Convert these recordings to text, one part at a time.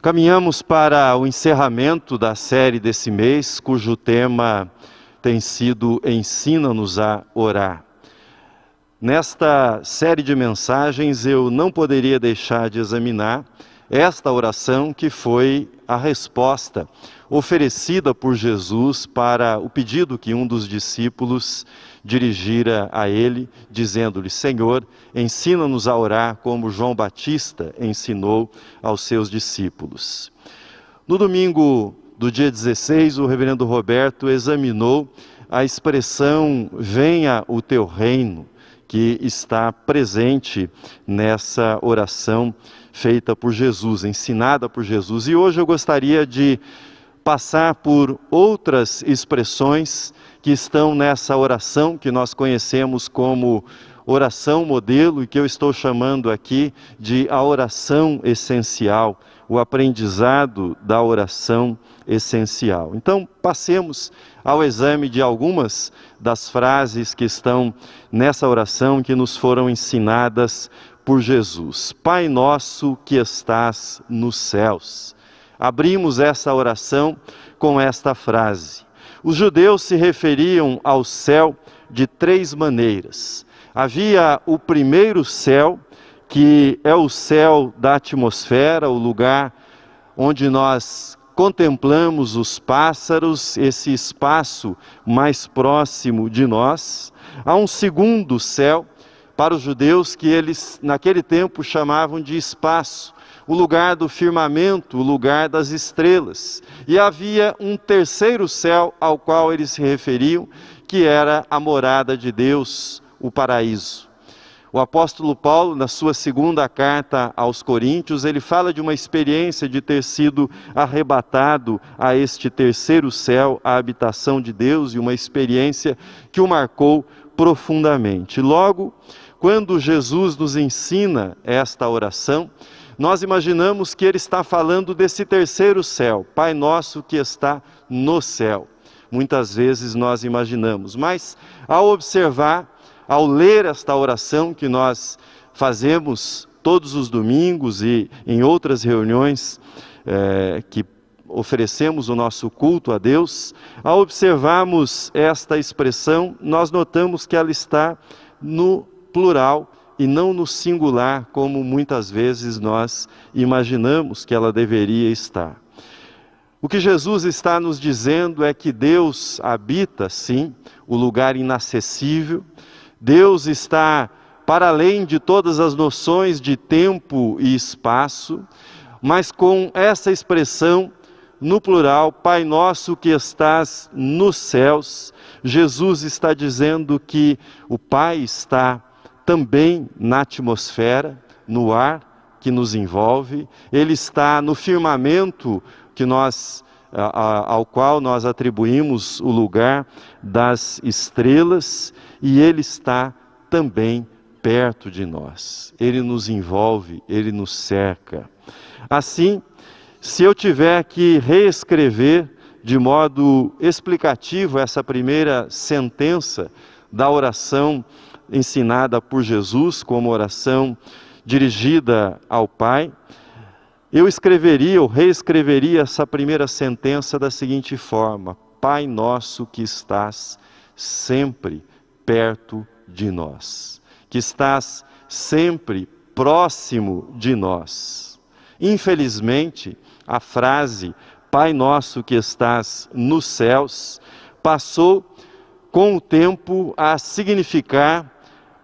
Caminhamos para o encerramento da série desse mês, cujo tema tem sido Ensina-nos a orar. Nesta série de mensagens eu não poderia deixar de examinar esta oração que foi a resposta oferecida por Jesus para o pedido que um dos discípulos dirigira a ele, dizendo-lhe: Senhor, ensina-nos a orar como João Batista ensinou aos seus discípulos. No domingo do dia 16, o reverendo Roberto examinou a expressão venha o teu reino, que está presente nessa oração feita por Jesus, ensinada por Jesus. E hoje eu gostaria de passar por outras expressões que estão nessa oração que nós conhecemos como oração modelo e que eu estou chamando aqui de a oração essencial, o aprendizado da oração essencial. Então, passemos ao exame de algumas das frases que estão nessa oração que nos foram ensinadas por Jesus. Pai nosso que estás nos céus. Abrimos essa oração com esta frase. Os judeus se referiam ao céu de três maneiras. Havia o primeiro céu, que é o céu da atmosfera, o lugar onde nós contemplamos os pássaros, esse espaço mais próximo de nós. Há um segundo céu para os judeus que eles naquele tempo chamavam de espaço, o lugar do firmamento, o lugar das estrelas. E havia um terceiro céu ao qual eles se referiam, que era a morada de Deus, o paraíso. O apóstolo Paulo, na sua segunda carta aos Coríntios, ele fala de uma experiência de ter sido arrebatado a este terceiro céu, a habitação de Deus, e uma experiência que o marcou profundamente. Logo, quando Jesus nos ensina esta oração, nós imaginamos que ele está falando desse terceiro céu, Pai nosso que está no céu. Muitas vezes nós imaginamos, mas ao observar, ao ler esta oração que nós fazemos todos os domingos e em outras reuniões que oferecemos o nosso culto a Deus, ao observarmos esta expressão, nós notamos que ela está no plural e não no singular, como muitas vezes nós imaginamos que ela deveria estar. O que Jesus está nos dizendo é que Deus habita, sim, o lugar inacessível. Deus está para além de todas as noções de tempo e espaço, mas com essa expressão no plural, Pai nosso que estás nos céus, Jesus está dizendo que o Pai está também na atmosfera, no ar que nos envolve, Ele está no firmamento que ao qual nós atribuímos o lugar das estrelas, e Ele está também perto de nós. Ele nos envolve, Ele nos cerca. Assim, se eu tiver que reescrever de modo explicativo essa primeira sentença da oração ensinada por Jesus como oração dirigida ao Pai, eu escreveria ou reescreveria essa primeira sentença da seguinte forma: Pai nosso que estás sempre perto de nós, que estás sempre próximo de nós. Infelizmente, a frase Pai nosso que estás nos céus passou com o tempo a significar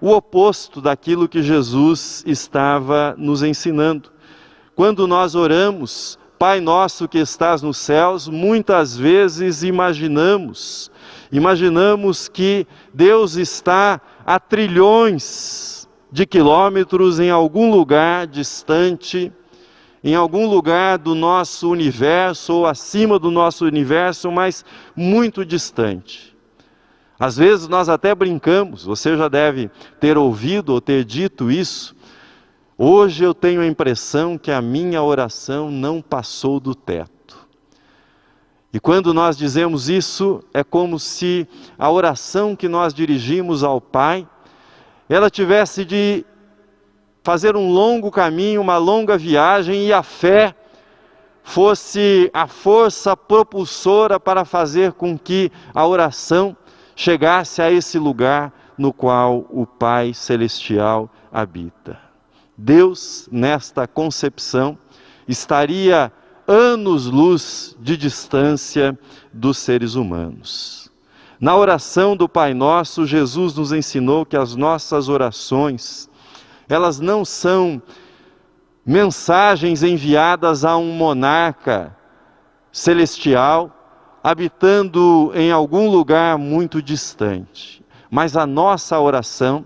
o oposto daquilo que Jesus estava nos ensinando. Quando nós oramos, Pai nosso que estás nos céus, muitas vezes imaginamos que Deus está a trilhões de quilômetros em algum lugar distante, em algum lugar do nosso universo ou acima do nosso universo, mas muito distante. Às vezes nós até brincamos, você já deve ter ouvido ou ter dito isso. Hoje eu tenho a impressão que a minha oração não passou do teto. E quando nós dizemos isso, é como se a oração que nós dirigimos ao Pai, ela tivesse de fazer um longo caminho, uma longa viagem, e a fé fosse a força propulsora para fazer com que a oração chegasse a esse lugar no qual o Pai Celestial habita. Deus, nesta concepção, estaria anos-luz de distância dos seres humanos. Na oração do Pai Nosso, Jesus nos ensinou que as nossas orações, elas não são mensagens enviadas a um monarca celestial, habitando em algum lugar muito distante. Mas a nossa oração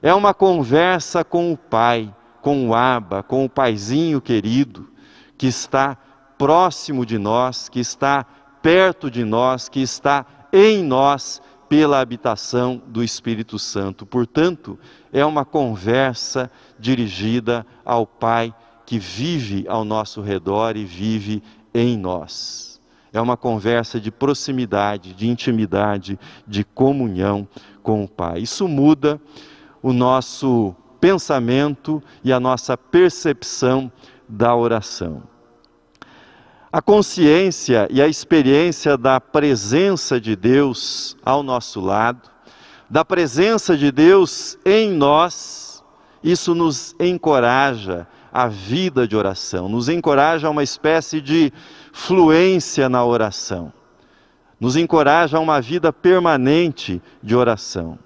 é uma conversa com o Pai, com o Abba, com o Paizinho querido, que está próximo de nós, que está perto de nós, que está em nós pela habitação do Espírito Santo. Portanto, é uma conversa dirigida ao Pai que vive ao nosso redor e vive em nós. É uma conversa de proximidade, de intimidade, de comunhão com o Pai. Isso muda o nosso pensamento e a nossa percepção da oração. A consciência e a experiência da presença de Deus ao nosso lado, da presença de Deus em nós, isso nos encoraja à vida de oração, nos encoraja a uma espécie de fluência na oração, nos encoraja a uma vida permanente de oração.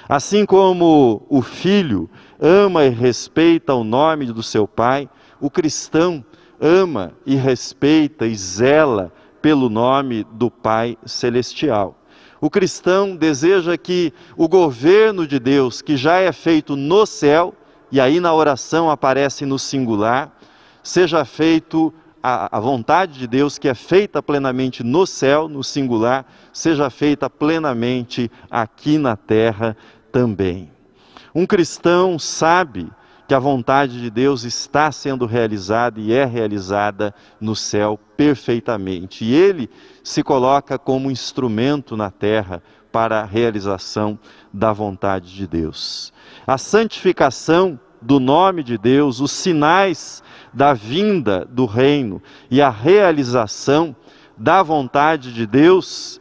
Assim como o filho ama e respeita o nome do seu pai, o cristão ama e respeita e zela pelo nome do Pai Celestial. O cristão deseja que o governo de Deus, que já é feito no céu, e aí na oração aparece no singular, seja feito a vontade de Deus, que é feita plenamente no céu, no singular, seja feita plenamente aqui na terra também. Um cristão sabe que a vontade de Deus está sendo realizada e é realizada no céu perfeitamente. E ele se coloca como instrumento na terra para a realização da vontade de Deus. A santificação do nome de Deus, os sinais da vinda do reino e a realização da vontade de Deus,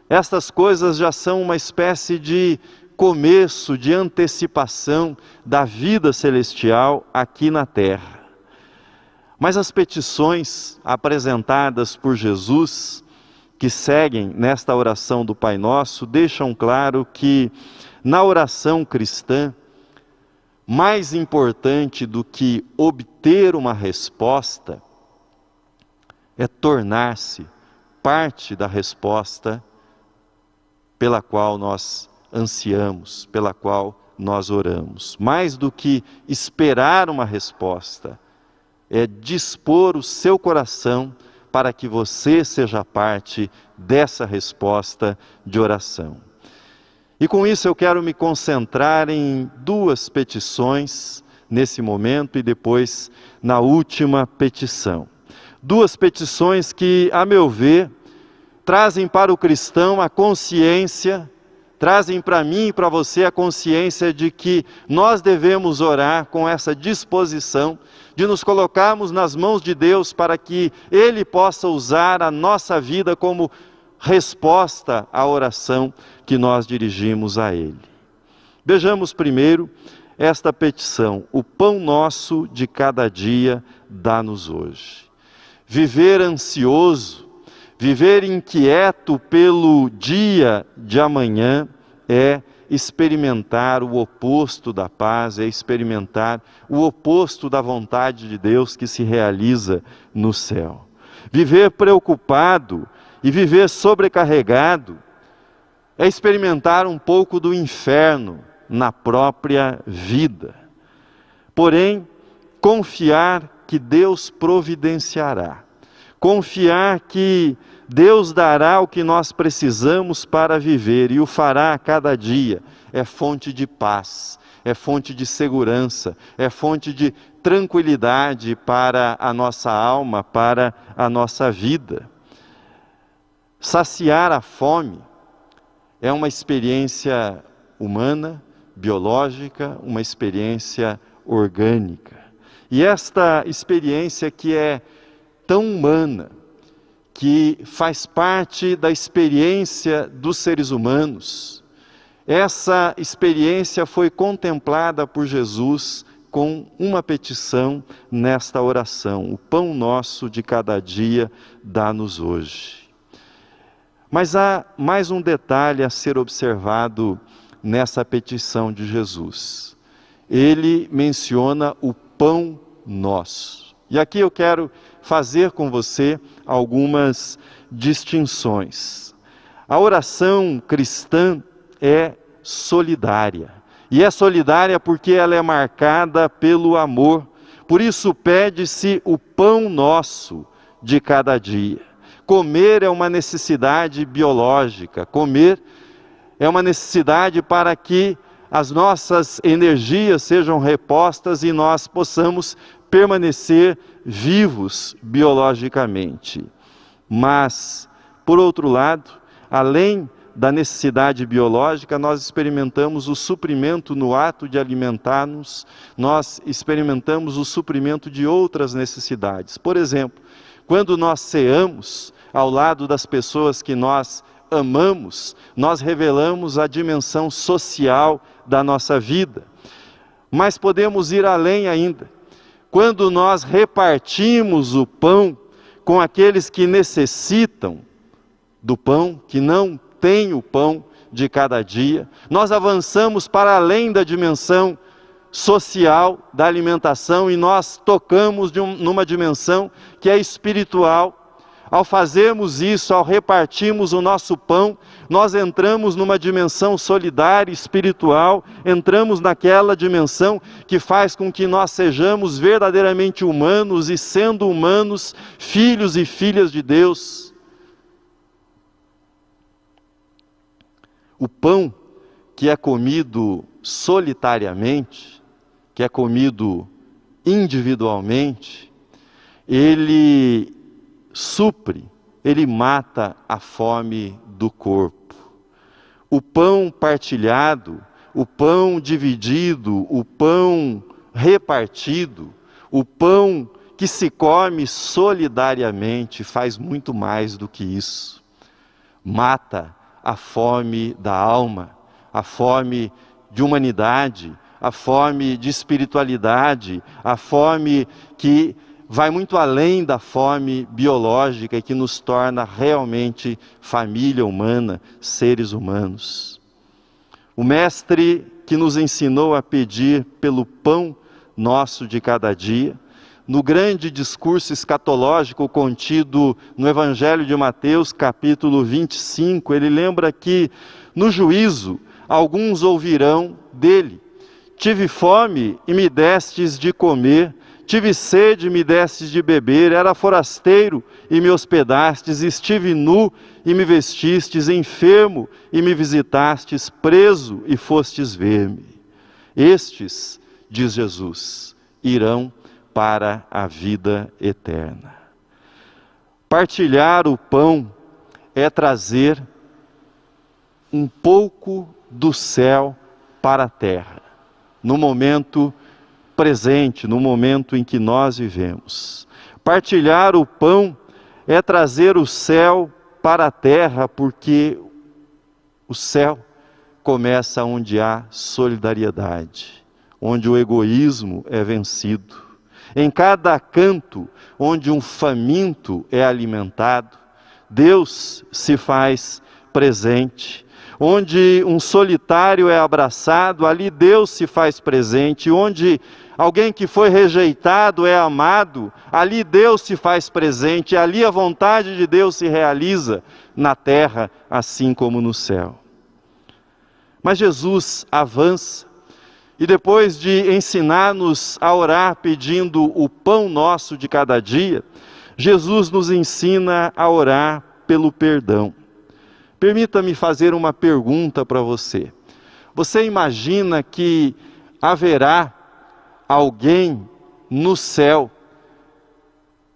estas coisas já são uma espécie de começo, de antecipação da vida celestial aqui na terra. Mas as petições apresentadas por Jesus, que seguem nesta oração do Pai Nosso, deixam claro que na oração cristã, mais importante do que obter uma resposta, é tornar-se parte da resposta pela qual nós ansiamos, pela qual nós oramos. Mais do que esperar uma resposta, é dispor o seu coração para que você seja parte dessa resposta de oração. E com isso eu quero me concentrar em duas petições nesse momento e depois na última petição. Duas petições que, a meu ver, trazem para o cristão a consciência, trazem para mim e para você a consciência de que nós devemos orar com essa disposição de nos colocarmos nas mãos de Deus para que Ele possa usar a nossa vida como resposta à oração que nós dirigimos a Ele. Vejamos primeiro esta petição: o pão nosso de cada dia dá-nos hoje. Viver ansioso, viver inquieto pelo dia de amanhã é experimentar o oposto da paz, é experimentar o oposto da vontade de Deus que se realiza no céu. Viver preocupado e viver sobrecarregado é experimentar um pouco do inferno na própria vida. Porém, confiar que Deus providenciará, confiar que Deus dará o que nós precisamos para viver e o fará a cada dia, é fonte de paz, é fonte de segurança, é fonte de tranquilidade para a nossa alma, para a nossa vida. Saciar a fome é uma experiência humana, biológica, uma experiência orgânica. E esta experiência que é tão humana, que faz parte da experiência dos seres humanos. Essa experiência foi contemplada por Jesus com uma petição nesta oração: o pão nosso de cada dia dá-nos hoje. Mas há mais um detalhe a ser observado nessa petição de Jesus. Ele menciona o pão nosso. E aqui eu quero fazer com você algumas distinções. A oração cristã é solidária. E é solidária porque ela é marcada pelo amor. Por isso pede-se o pão nosso de cada dia. Comer é uma necessidade biológica. Comer é uma necessidade para que as nossas energias sejam repostas e nós possamos permanecer vivos biologicamente. Mas, por outro lado, além da necessidade biológica, nós experimentamos o suprimento no ato de alimentar-nos, nós experimentamos o suprimento de outras necessidades. Por exemplo, quando nós ceamos ao lado das pessoas que nós amamos, nós revelamos a dimensão social da nossa vida. Mas podemos ir além ainda. Quando nós repartimos o pão com aqueles que necessitam do pão, que não têm o pão de cada dia, nós avançamos para além da dimensão social da alimentação e nós tocamos numa dimensão que é espiritual. Ao fazermos isso, ao repartirmos o nosso pão, nós entramos numa dimensão solidária, espiritual, entramos naquela dimensão que faz com que nós sejamos verdadeiramente humanos e, sendo humanos, filhos e filhas de Deus. O pão que é comido solitariamente, que é comido individualmente, ele supre, ele mata a fome do corpo. O pão partilhado, o pão dividido, o pão repartido, o pão que se come solidariamente faz muito mais do que isso. Mata a fome da alma, a fome de humanidade, a fome de espiritualidade, a fome que vai muito além da fome biológica e que nos torna realmente família humana, seres humanos. O Mestre que nos ensinou a pedir pelo pão nosso de cada dia, no grande discurso escatológico contido no Evangelho de Mateus, capítulo 25, ele lembra que no juízo alguns ouvirão dele: tive fome e me destes de comer, tive sede e me destes de beber, era forasteiro e me hospedastes, estive nu e me vestistes, enfermo e me visitastes, preso e fostes ver-me. Estes, diz Jesus, irão para a vida eterna. Partilhar o pão é trazer um pouco do céu para a terra, no momento presente, no momento em que nós vivemos. Partilhar o pão é trazer o céu para a terra, porque o céu começa onde há solidariedade, onde o egoísmo é vencido. Em cada canto onde um faminto é alimentado, Deus se faz presente. Onde um solitário é abraçado, ali Deus se faz presente. Onde alguém que foi rejeitado é amado, ali Deus se faz presente. Ali a vontade de Deus se realiza na terra, assim como no céu. Mas Jesus avança, e depois de ensinar-nos a orar pedindo o pão nosso de cada dia, Jesus nos ensina a orar pelo perdão. Permita-me fazer uma pergunta para você. Você imagina que haverá alguém no céu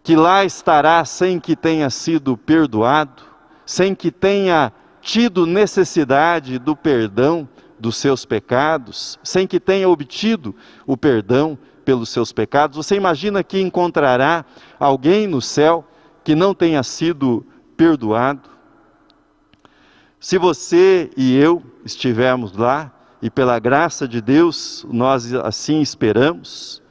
que lá estará sem que tenha sido perdoado, sem que tenha tido necessidade do perdão dos seus pecados, sem que tenha obtido o perdão pelos seus pecados, você imagina que encontrará alguém no céu que não tenha sido perdoado? Se você e eu estivermos lá, e pela graça de Deus nós assim esperamos,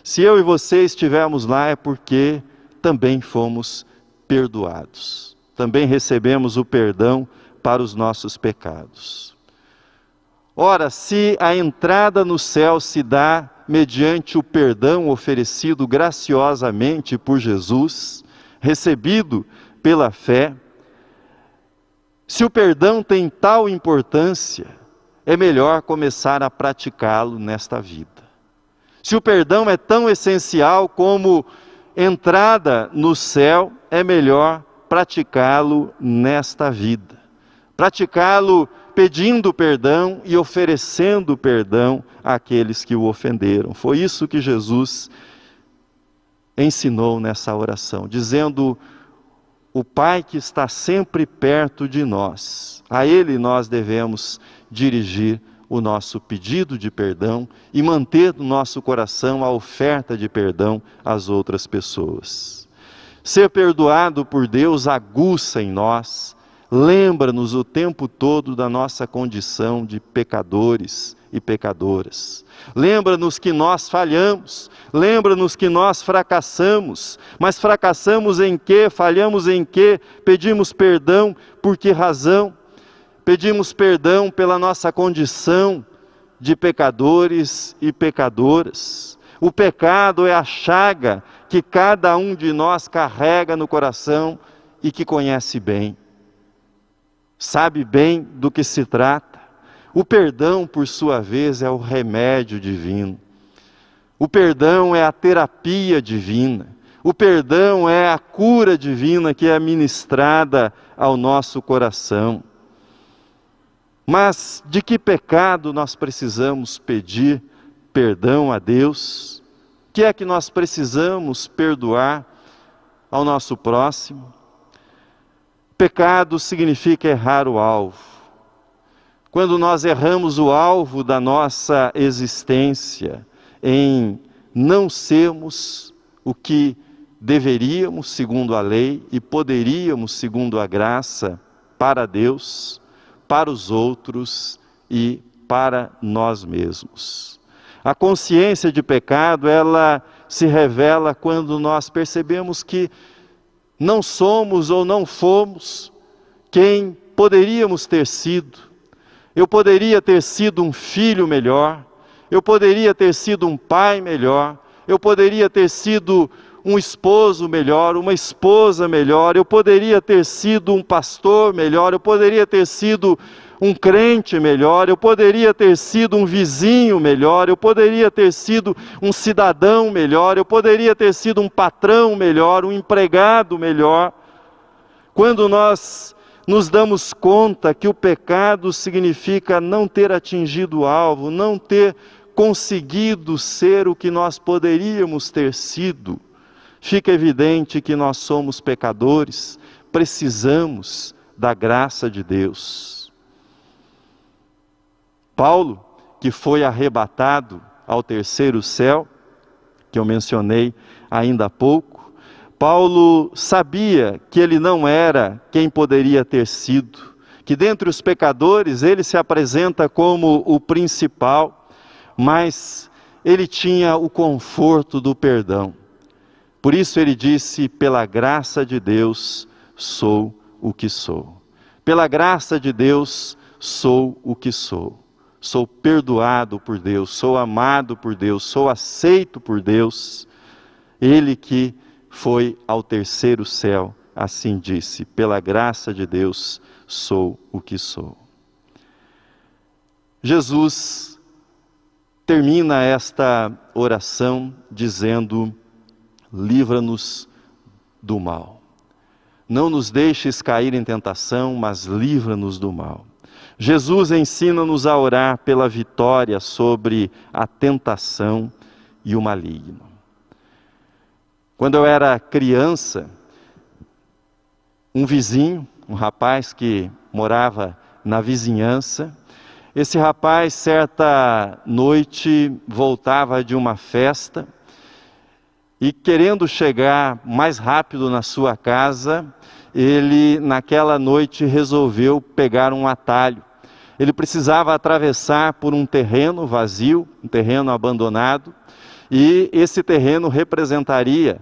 se eu e você estivermos lá é porque também fomos perdoados, também recebemos o perdão para os nossos pecados. Ora, se a entrada no céu se dá mediante o perdão oferecido graciosamente por Jesus, recebido pela fé, se o perdão tem tal importância, é melhor começar a praticá-lo nesta vida. Se o perdão é tão essencial como entrada no céu, é melhor praticá-lo nesta vida. Praticá-lo pedindo perdão e oferecendo perdão àqueles que o ofenderam. Foi isso que Jesus ensinou nessa oração, dizendo: o Pai que está sempre perto de nós, a Ele nós devemos dirigir o nosso pedido de perdão e manter no nosso coração a oferta de perdão às outras pessoas. Ser perdoado por Deus aguça em nós, lembra-nos o tempo todo da nossa condição de pecadores e pecadoras. Lembra-nos que nós falhamos, lembra-nos que nós fracassamos, mas fracassamos em quê? Falhamos em quê? Pedimos perdão por que razão? Pedimos perdão pela nossa condição de pecadores e pecadoras. O pecado é a chaga que cada um de nós carrega no coração e que conhece bem. Sabe bem do que se trata. O perdão, por sua vez, é o remédio divino. O perdão é a terapia divina. O perdão é a cura divina que é ministrada ao nosso coração. Mas de que pecado nós precisamos pedir perdão a Deus? O que é que nós precisamos perdoar ao nosso próximo? Pecado significa errar o alvo. Quando nós erramos o alvo da nossa existência em não sermos o que deveríamos segundo a lei e poderíamos segundo a graça para Deus, para os outros e para nós mesmos. A consciência de pecado, ela se revela quando nós percebemos que não somos ou não fomos quem poderíamos ter sido. Eu poderia ter sido um filho melhor, eu poderia ter sido um pai melhor, eu poderia ter sido um esposo melhor, uma esposa melhor, eu poderia ter sido um pastor melhor, eu poderia ter sido um crente melhor, eu poderia ter sido um vizinho melhor, eu poderia ter sido um cidadão melhor, eu poderia ter sido um patrão melhor, um empregado melhor. Quando nós nos damos conta que o pecado significa não ter atingido o alvo, não ter conseguido ser o que nós poderíamos ter sido, fica evidente que nós somos pecadores, precisamos da graça de Deus. Paulo, que foi arrebatado ao terceiro céu, que eu mencionei ainda há pouco, Paulo sabia que ele não era quem poderia ter sido, que dentre os pecadores ele se apresenta como o principal, mas ele tinha o conforto do perdão. Por isso ele disse: pela graça de Deus sou o que sou. Pela graça de Deus sou o que sou. Sou perdoado por Deus, sou amado por Deus, sou aceito por Deus. Ele que foi ao terceiro céu, assim disse: pela graça de Deus sou o que sou. Jesus termina esta oração dizendo: livra-nos do mal. Não nos deixes cair em tentação, mas livra-nos do mal. Jesus ensina-nos a orar pela vitória sobre a tentação e o maligno. Quando eu era criança, um vizinho, um rapaz que morava na vizinhança, Esse rapaz, certa noite, voltava de uma festa e, querendo chegar mais rápido na sua casa, ele, naquela noite, resolveu pegar um atalho. Ele precisava atravessar por um terreno vazio, um terreno abandonado, e esse terreno representaria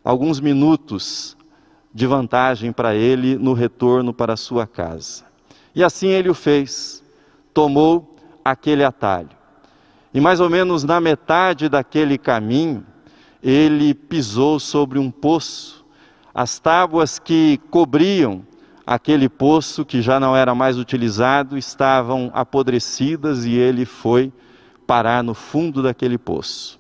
alguns minutos de vantagem para ele no retorno para a sua casa. E assim ele o fez, tomou aquele atalho. E mais ou menos na metade daquele caminho, ele pisou sobre um poço. As tábuas que cobriam aquele poço, que já não era mais utilizado, estavam apodrecidas e ele foi parar no fundo daquele poço.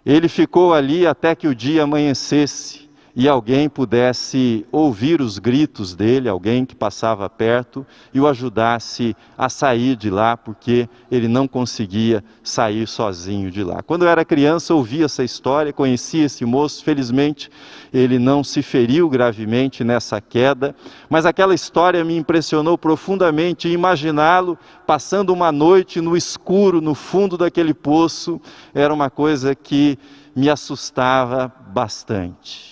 Ele ficou ali até que o dia amanhecesse e alguém pudesse ouvir os gritos dele, alguém que passava perto e o ajudasse a sair de lá, porque ele não conseguia sair sozinho de lá. Quando eu era criança, ouvia essa história, conhecia esse moço. Felizmente ele não se feriu gravemente nessa queda, mas aquela história me impressionou profundamente. Imaginá-lo passando uma noite no escuro, no fundo daquele poço, era uma coisa que me assustava bastante.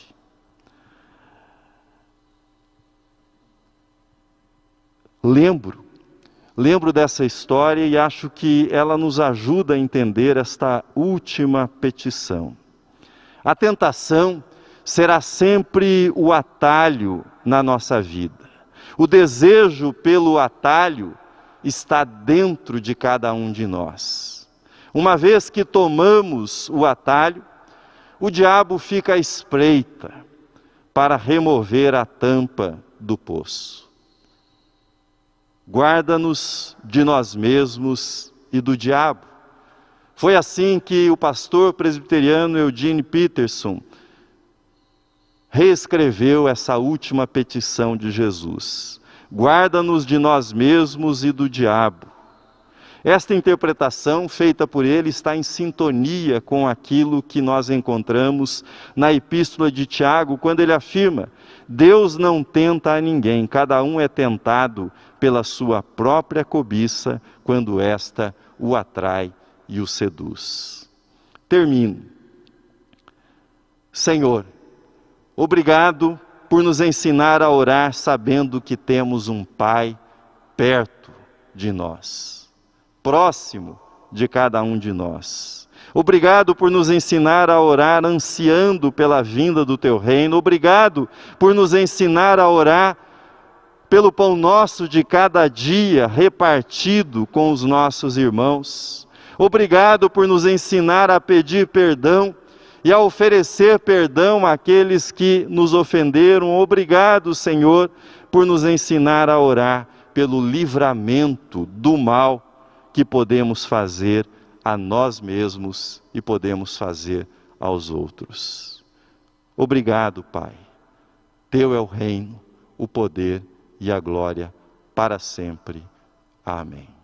Lembro dessa história e acho que ela nos ajuda a entender esta última petição. A tentação será sempre o atalho na nossa vida. O desejo pelo atalho está dentro de cada um de nós. Uma vez que tomamos o atalho, o diabo fica à espreita para remover a tampa do poço. Guarda-nos de nós mesmos e do diabo. Foi assim que o pastor presbiteriano Eugene Peterson reescreveu essa última petição de Jesus. Guarda-nos de nós mesmos e do diabo. Esta interpretação feita por ele está em sintonia com aquilo que nós encontramos na Epístola de Tiago, quando ele afirma: Deus não tenta a ninguém, cada um é tentado pela sua própria cobiça, quando esta o atrai e o seduz. Termino. Senhor, obrigado por nos ensinar a orar sabendo que temos um Pai perto de nós, próximo de cada um de nós. Obrigado por nos ensinar a orar ansiando pela vinda do Teu reino. Obrigado por nos ensinar a orar pelo pão nosso de cada dia repartido com os nossos irmãos. Obrigado por nos ensinar a pedir perdão e a oferecer perdão àqueles que nos ofenderam. Obrigado, Senhor, por nos ensinar a orar pelo livramento do mal que podemos fazer a nós mesmos e podemos fazer aos outros. Obrigado, Pai. Teu é o reino, o poder e a glória para sempre. Amém.